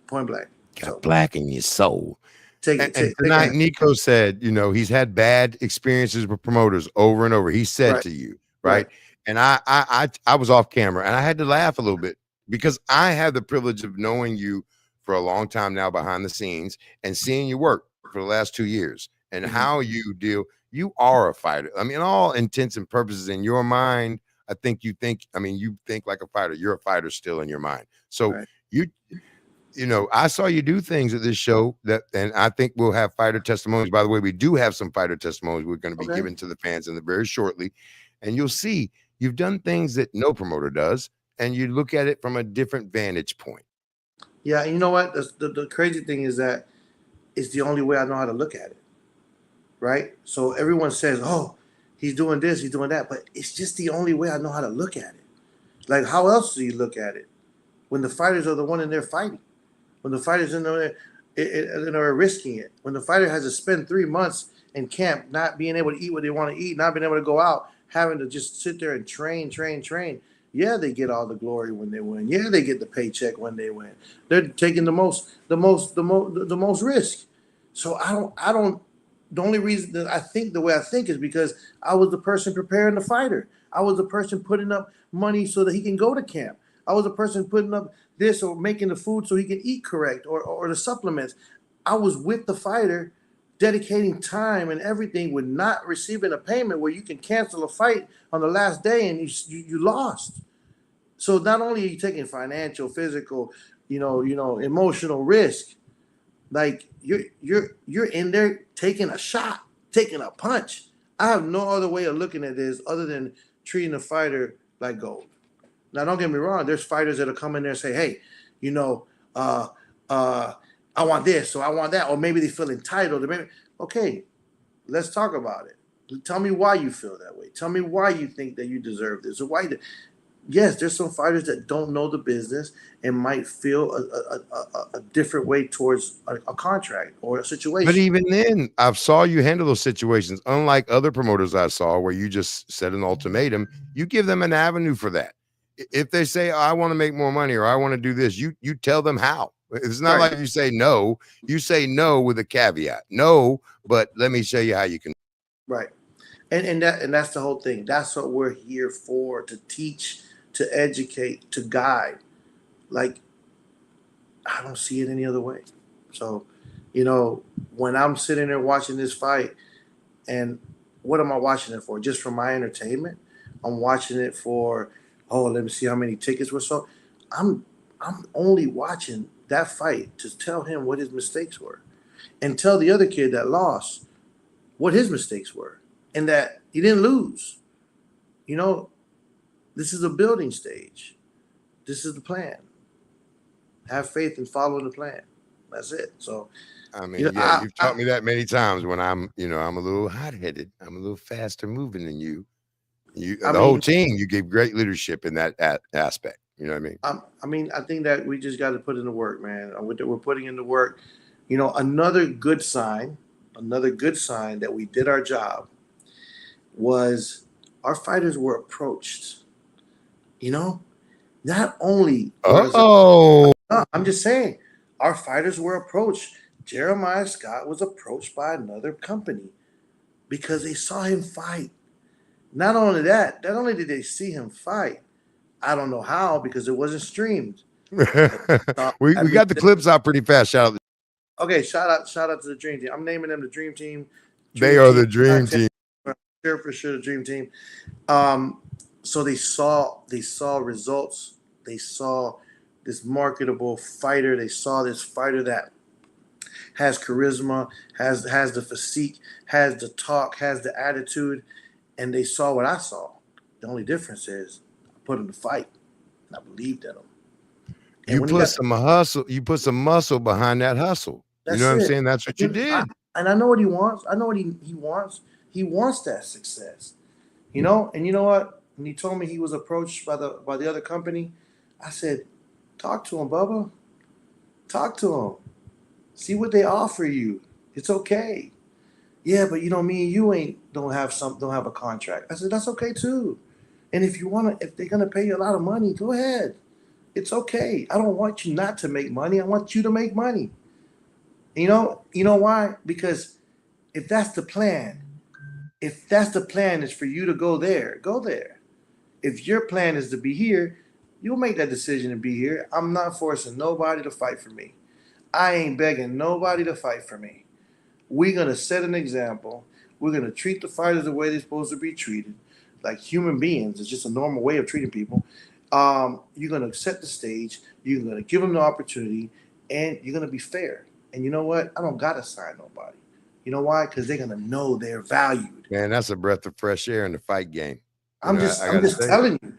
Point blank. Got So black in your soul. take And, it. and tonight, Nico said, he's had bad experiences with promoters over and over. He said Right. to you, Right. right? And I was off camera and I had to laugh a little bit because I have the privilege of knowing you for a long time now behind the scenes and seeing you work for the last 2 years and how you deal. You are a fighter. I mean, in all intents and purposes in your mind, I think you think like a fighter. You're a fighter still in your mind. So Right. I saw you do things at this show and I think we'll have fighter testimonies. By the way, we do have some fighter testimonies we're going to be giving to the fans in the very shortly. And you'll see you've done things that no promoter does. And you look at it from a different vantage point. Yeah. You know what? The crazy thing is that it's the only way I know how to look at it. Right. So everyone says, oh, he's doing this, he's doing that. But it's just the only way I know how to look at it. Like, how else do you look at it when the fighters are the one in there fighting? When the fighters in there are risking it, when the fighter has to spend 3 months in camp, not being able to eat what they want to eat, not being able to go out, having to just sit there and train. Yeah, they get all the glory when they win. Yeah, they get the paycheck when they win. They're taking the most risk. So I don't. The only reason that I think the way I think is because I was the person preparing the fighter. I was the person putting up money so that he can go to camp. I was the person putting up this or making the food so he can eat correct or the supplements. I was with the fighter, dedicating time and everything with not receiving a payment where you can cancel a fight on the last day and you lost. So not only are you taking financial, physical, emotional risk, like you're in there taking a shot, taking a punch. I have no other way of looking at this other than treating the fighter like gold. Now, don't get me wrong. There's fighters that'll come in there and say, "Hey, I want this, or I want that," or maybe they feel entitled. Okay, let's talk about it. Tell me why you feel that way. Tell me why you think that you deserve this, or why. Yes, there's some fighters that don't know the business and might feel a different way towards a contract or a situation. But even then, I saw you handle those situations. Unlike other promoters I saw where you just set an ultimatum, you give them an avenue for that. If they say, I want to make more money or I want to do this, you tell them how. It's not like you say no. You say no with a caveat. No, but let me show you how you can. Right. And that's the whole thing. That's what we're here for, to teach, to educate, to guide. Like, I don't see it any other way. So, when I'm sitting there watching this fight, and what am I watching it for? Just for my entertainment? I'm watching it for, let me see how many tickets were sold. I'm only watching that fight to tell him what his mistakes were and tell the other kid that lost what his mistakes were and that he didn't lose. This is a building stage. This is the plan. Have faith and follow the plan. That's it. So, I mean, you've taught me that many times when I'm a little hot-headed. I'm a little faster moving than you. Whole team, you gave great leadership in that aspect. You know what I mean? I think that we just got to put in the work, man. We're putting in the work. Another good sign that we did our job was our fighters were approached. Not only. I'm just saying, our fighters were approached. Jeremiah Scott was approached by another company because they saw him fight. Not only that, not only did they see him fight, I don't know how because it wasn't streamed. we got the clips out pretty fast. Shout out. Okay, shout out to the Dream Team. I'm naming them the Dream Team. They are the Dream Team. For sure, the Dream Team. So they saw results. They saw this marketable fighter. They saw this fighter that has charisma, has the physique, has the talk, has the attitude, and they saw what I saw. The only difference is I put him to fight, and I believed in him. You put some hustle. You put some muscle behind that hustle. You know what I'm saying? That's what you did. And I know what he wants. I know what he wants. He wants that success. And you know what? When he told me he was approached by the other company, I said, talk to him, Bubba. Talk to him. See what they offer you. It's okay. Yeah, but me and you don't have a contract. I said, that's okay too. And if they're gonna pay you a lot of money, go ahead. It's okay. I don't want you not to make money. I want you to make money. You know why? Because if that's the plan, is for you to go there, go there. If your plan is to be here, you'll make that decision to be here. I'm not forcing nobody to fight for me. I ain't begging nobody to fight for me. We're going to set an example. We're going to treat the fighters the way they're supposed to be treated, like human beings. It's just a normal way of treating people. You're going to set the stage. You're going to give them the opportunity, and you're going to be fair. And you know what? I don't got to sign nobody. You know why? Because they're going to know they're valued. Man, that's a breath of fresh air in the fight game. I'm just telling you.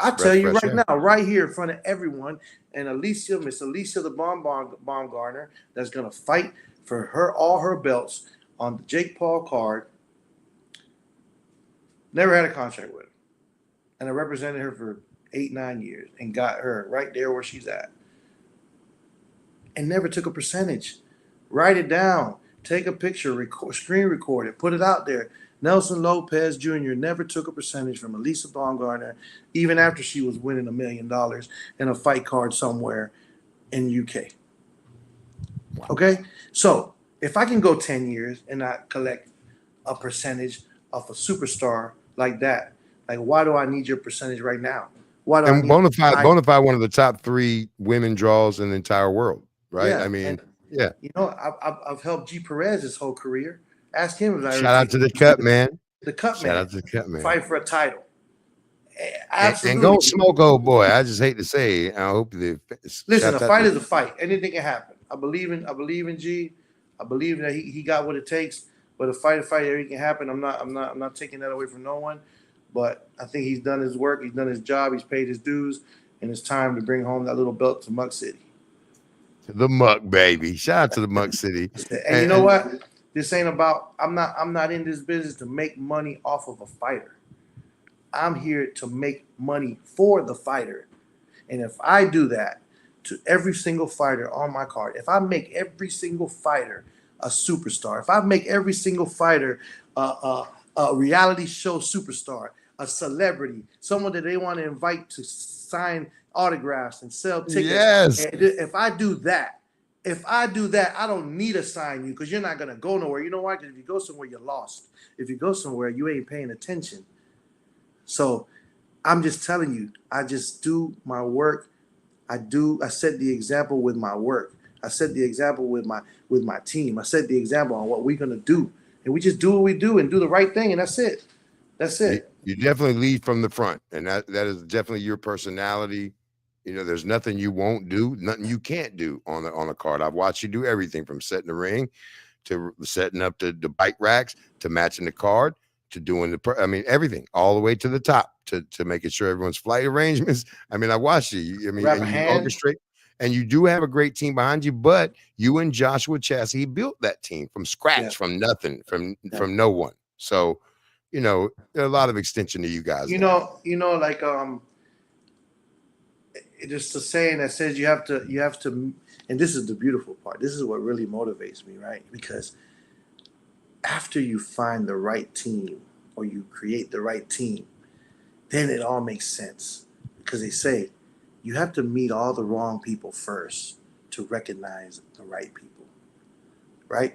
I tell you right now, right here in front of everyone, and Miss Alicia the Baumgartner, that's going to fight for all her belts on the Jake Paul card. Never had a contract with her. And I represented her for 8-9 years and got her right there where she's at. And never took a percentage. Write it down. Take a picture, screen record it, put it out there. Nelson Lopez Jr. never took a percentage from Elisa Baumgartner, even after she was winning $1 million in a fight card somewhere in UK. Wow. Okay? So if I can go 10 years and not collect a percentage of a superstar like that, like why do I need your percentage right now? Why do Bonafide, one of the top 3 women draws in the entire world, right? Yeah, I mean, you know, I've helped G Perez his whole career. Ask him if I shout out to the cut man. The cut man. Shout out to the cut man. Fight for a title. Absolutely. And go smoke, old boy. I just hate to say. I hope listen. A fight is a fight. Anything can happen. I believe in G. I believe that he got what it takes. But a fight, everything can happen. I'm not taking that away from no one. But I think he's done his work. He's done his job. He's paid his dues, and it's time to bring home that little belt to Muck City. The Muck, baby. Shout out to the Muck City. And you know what? This ain't about. I'm not in this business to make money off of a fighter. I'm here to make money for the fighter. And if I do that to every single fighter on my card, if I make every single fighter a superstar, if I make every single fighter a reality show superstar, a celebrity, someone that they want to invite to sign autographs and sell tickets. Yes. And if I do that, I don't need to sign you because you're not going to go nowhere. You know why? Because if you go somewhere, you're lost. If you go somewhere, you ain't paying attention. So I'm just telling you, I just do my work. I set the example with my work. I set the example with my team. I set the example on what we're going to do. And we just do what we do and do the right thing. And that's it. That's it. You definitely lead from the front. And that is definitely your personality. You know, there's nothing you won't do, nothing you can't do on a card. I've watched you do everything from setting the ring to setting up the bike racks to matching the card to doing everything all the way to the top to making sure everyone's flight arrangements. I mean, I watched you. And you orchestrate, and you do have a great team behind you. But you and Joshua Chassie built that team from scratch, from nothing, from no one. So, you know, there's a lot of extension to you guys. You know, like just a saying that says you have to, and this is the beautiful part. This is what really motivates me, right? Because after you find the right team or you create the right team, then it all makes sense. Because they say you have to meet all the wrong people first to recognize the right people, right?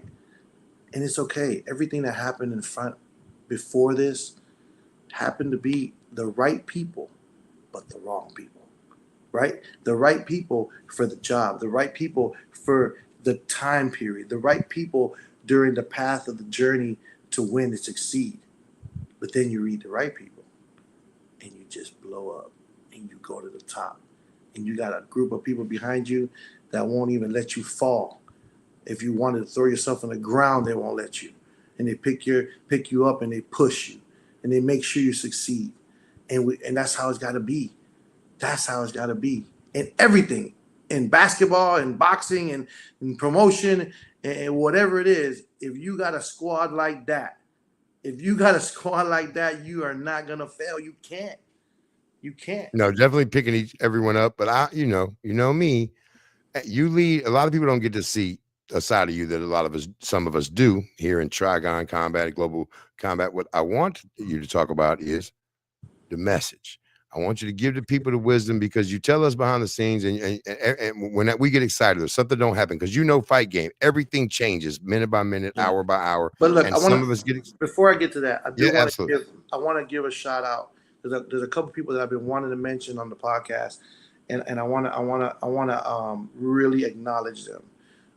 And it's okay. Everything that happened in front before this happened to be the right people, but the wrong people. Right? The right people for the job, the right people for the time period, the right people during the path of the journey to win and succeed. But then you read the right people and you just blow up and you go to the top. And you got a group of people behind you that won't even let you fall. If you wanted to throw yourself on the ground, they won't let you. And they pick you up and they push you and they make sure you succeed. And that's how it's got to be. That's how it's got to be in everything, in basketball and boxing and in promotion and whatever it is. If you got a squad like that, you are not going to fail. You can't. No, definitely picking everyone up. But you know me, you lead. A lot of people don't get to see a side of you that some of us do here in Trigon Combat, Global Combat. What I want you to talk about is the message. I want you to give the people the wisdom because you tell us behind the scenes, and when we get excited, or something don't happen, because fight game, everything changes minute by minute, Yeah. hour by hour. But look, And I want some of us get before I get to that, yeah, absolutely. I want to give a shout out. There's a couple people that I've been wanting to mention on the podcast, and I want to really acknowledge them.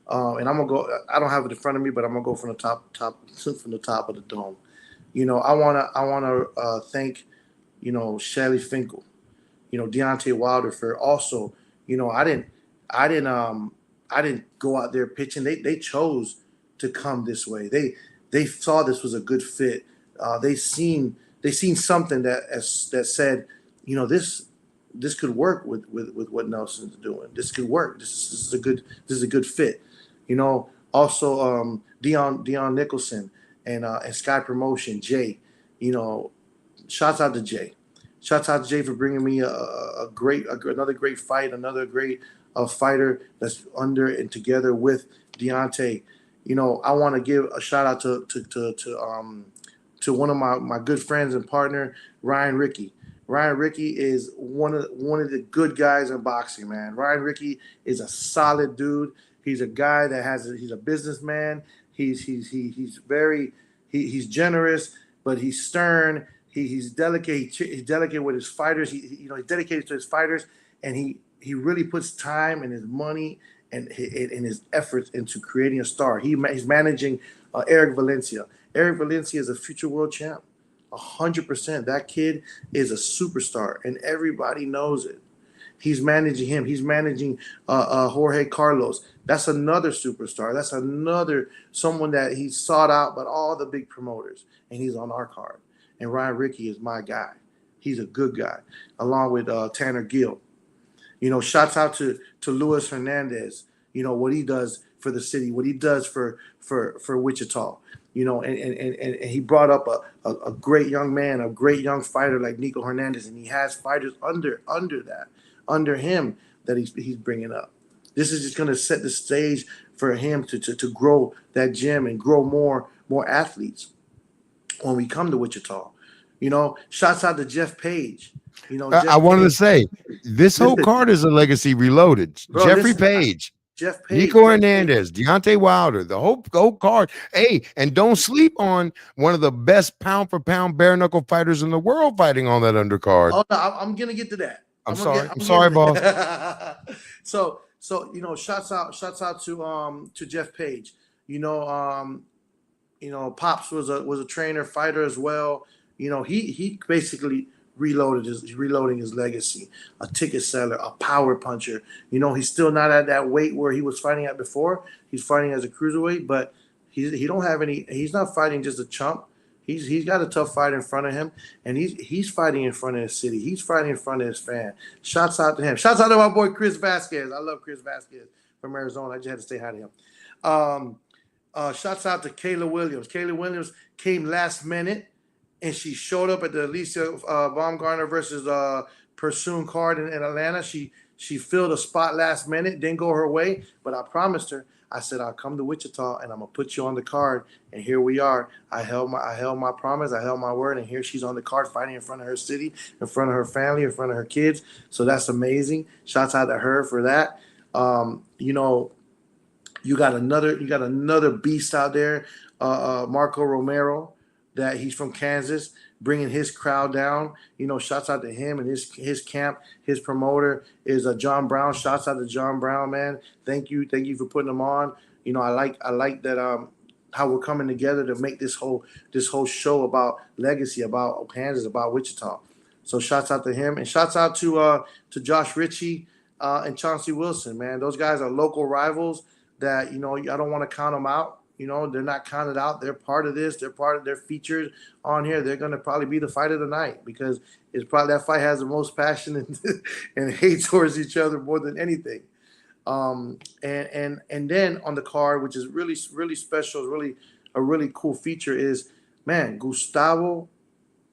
And I'm gonna go. I don't have it in front of me, but I'm gonna go from the from the top of the dome. I wanna thank Shelly Finkel, Deontay Wilder for also, I didn't I didn't go out there pitching. They chose to come this way. They saw this was a good fit. They seen something that said, this could work with what Nelson's doing. This could work. This is a good fit. Also Dion Nicholson and Sky Promotion, Jay, you know, shouts out to Jay. Shouts out to Jay for bringing me another great fight, another great fighter that's under and together with Deontay. I want to give a shout out to one of my good friends and partner, Ryan Rickey. Ryan Rickey is one of the good guys in boxing, man. Ryan Rickey is a solid dude. He's a guy he's a businessman. He's very he's generous, but he's stern. He's delicate. He's delicate with his fighters. He's dedicated to his fighters, and he really puts time and his money and his efforts into creating a star. He's managing Eric Valencia. Eric Valencia is a future world champ, 100%. That kid is a superstar, and everybody knows it. He's managing him. He's managing Jorge Carlos. That's another superstar. That's another someone that he's sought out by all the big promoters, and he's on our card. And Ryan Rickey is my guy. He's a good guy, along with Tanner Gill. Shouts out to Luis Hernandez. What he does for the city, what he does for Wichita. And he brought up a great young man, a great young fighter like Nico Hernandez, and he has fighters under him that he's bringing up. This is just going to set the stage for him to grow that gym and grow more athletes when we come to Wichita. Shouts out to Jeff Page. I wanted to say this whole card is a legacy reloaded. Bro, Jeffrey Page, Jeff Page, Nico Hernandez, Deontay Wilder, the whole card. Hey, and don't sleep on one of the best pound for pound bare knuckle fighters in the world fighting on that undercard. Oh no, I'm gonna get to that. I'm sorry, boss. So shouts out to Jeff Page. Pops was a trainer, fighter as well. He basically reloading his legacy. A ticket seller, a power puncher. He's still not at that weight where he was fighting at before. He's fighting as a cruiserweight, but he don't have any. He's not fighting just a chump. He's got a tough fight in front of him, and he's fighting in front of his city. He's fighting in front of his fan. Shouts out to him. Shouts out to my boy Chris Vasquez. I love Chris Vasquez from Arizona. I just had to say hi to him. Shouts out to Kayla Williams. Kayla Williams came last minute, and she showed up at the Alicia Baumgartner versus Pursoon card in Atlanta. She filled a spot last minute, didn't go her way, but I promised her. I said I'll come to Wichita and I'm gonna put you on the card. And here we are. I held my promise. I held my word. And here she's on the card, fighting in front of her city, in front of her family, in front of her kids. So that's amazing. Shouts out to her for that. You got another beast out there, Marco Romero. That he's from Kansas, bringing his crowd down. Shouts out to him and his camp. His promoter is John Brown. Shouts out to John Brown, man. Thank you for putting him on. I like that how we're coming together to make this whole show about legacy, about Kansas, about Wichita. So shouts out to him, and shouts out to Josh Ritchie and Chauncey Wilson, man. Those guys are local rivals that I don't want to count them out. They're not counted out. They're part of this. They're part of their features on here. They're going to probably be the fight of the night because it's probably that fight has the most passion and hate towards each other more than anything. And then on the card, which is really, really special, really a really cool feature is, man, Gustavo,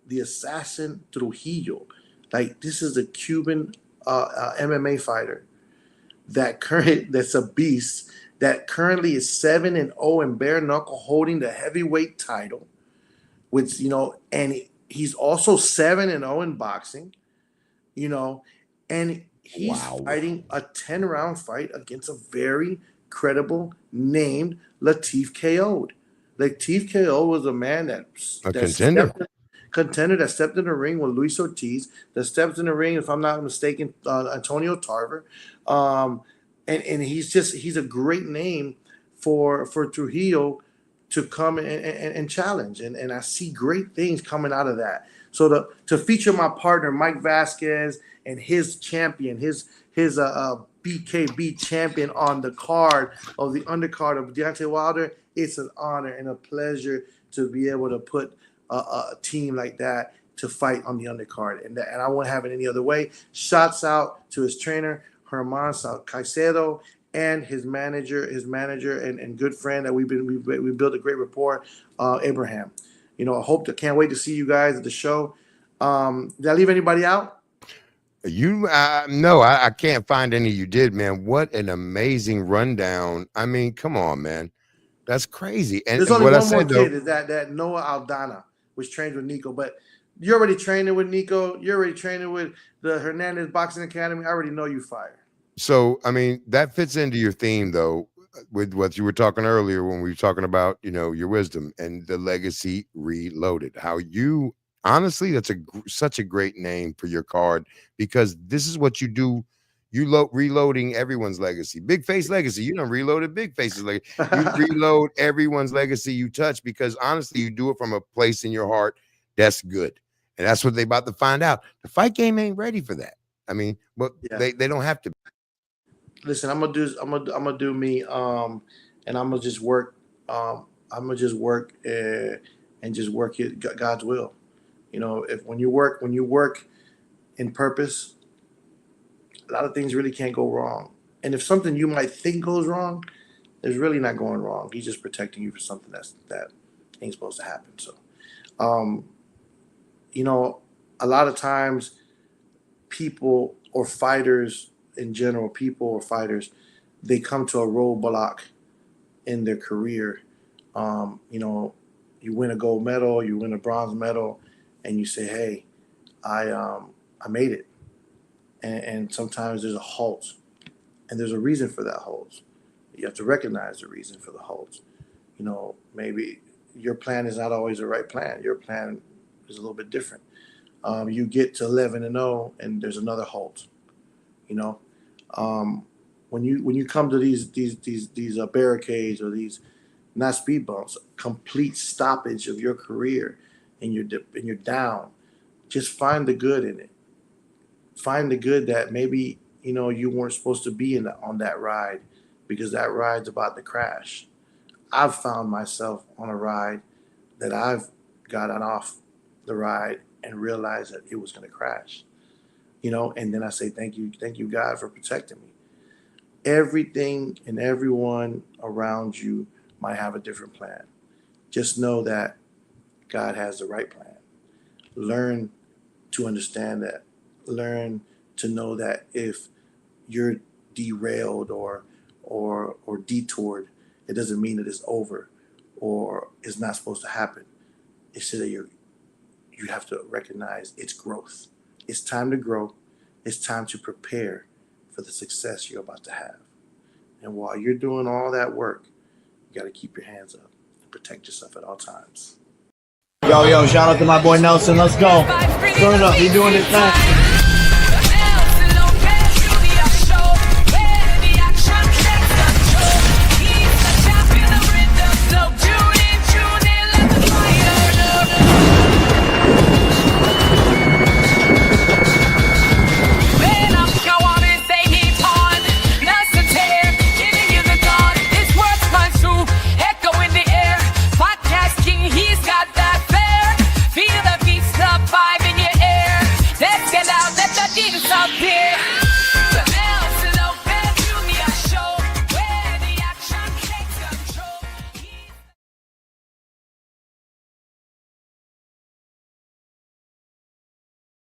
the Assassin Trujillo. Like, this is a Cuban MMA fighter that's a beast. That currently is 7-0 in bare knuckle, holding the heavyweight title, which and he's also 7-0 in boxing. and he's fighting a 10-round fight against a very credible named Latif KO'd. Latif KO was a man that contender that stepped in the ring with Luis Ortiz, that stepped in the ring, if I'm not mistaken, Antonio Tarver. And he's a great name for Trujillo to come and challenge. And I see great things coming out of that. So to feature my partner, Mike Vasquez, and his champion, his BKB champion on the card of the undercard of Deontay Wilder, it's an honor and a pleasure to be able to put a team like that to fight on the undercard. And I won't have it any other way. Shouts out to his trainer, Herman Caicedo, and his manager and good friend that we built a great rapport, Abraham. I can't wait to see you guys at the show. Did I leave anybody out? No, I can't find any you did, man. What an amazing rundown. I mean, come on, man. That's crazy. And there's only one more kid, is that Noah Aldana, which trains with Nico. But you're already training with Nico. You're already training with the Hernandez Boxing Academy. I already know you fire. So, I mean, that fits into your theme, though, with what you were talking earlier when we were talking about, your wisdom and the Legacy Reloaded. How you, honestly, that's such a great name for your card, because this is what you do. You reloading everyone's legacy. Big Face Legacy. You done reloaded Big Face's legacy. You reload everyone's legacy you touch, because honestly, you do it from a place in your heart that's good. And that's what they about to find out. The fight game ain't ready for that. I mean, but they don't have to. Listen, I'm gonna do me, and I'm gonna just work. I'm gonna just work and just work it God's will. If when you work in purpose, a lot of things really can't go wrong. And if something you might think goes wrong, it's really not going wrong. He's just protecting you for something that ain't supposed to happen. So, a lot of times people or fighters in general, they come to a roadblock in their career. You win a gold medal, you win a bronze medal, and you say, hey, I made it. And sometimes there's a halt, and there's a reason for that halt. You have to recognize the reason for the halt. Maybe your plan is not always the right plan. Your plan is a little bit different. You get to 11-0, and there's another halt. When you come to these barricades, or these, not speed bumps, complete stoppage of your career, and you're down, just find the good in it. Find the good that maybe you weren't supposed to be on that ride, because that ride's about to crash. I've found myself on a ride that I've gotten off the ride and realized that it was going to crash. And then I say, thank you, God, for protecting me. Everything and everyone around you might have a different plan. Just know that God has the right plan. Learn to understand that. Learn to know that if you're derailed or detoured, it doesn't mean that it's over or it's not supposed to happen. It's that you have to recognize it's growth. It's time to grow. It's time to prepare for the success you're about to have. And while you're doing all that work, you got to keep your hands up and protect yourself at all times. Yo, shout out to my boy Nelson. Let's go. Turn it up. He doing his thing. Up here.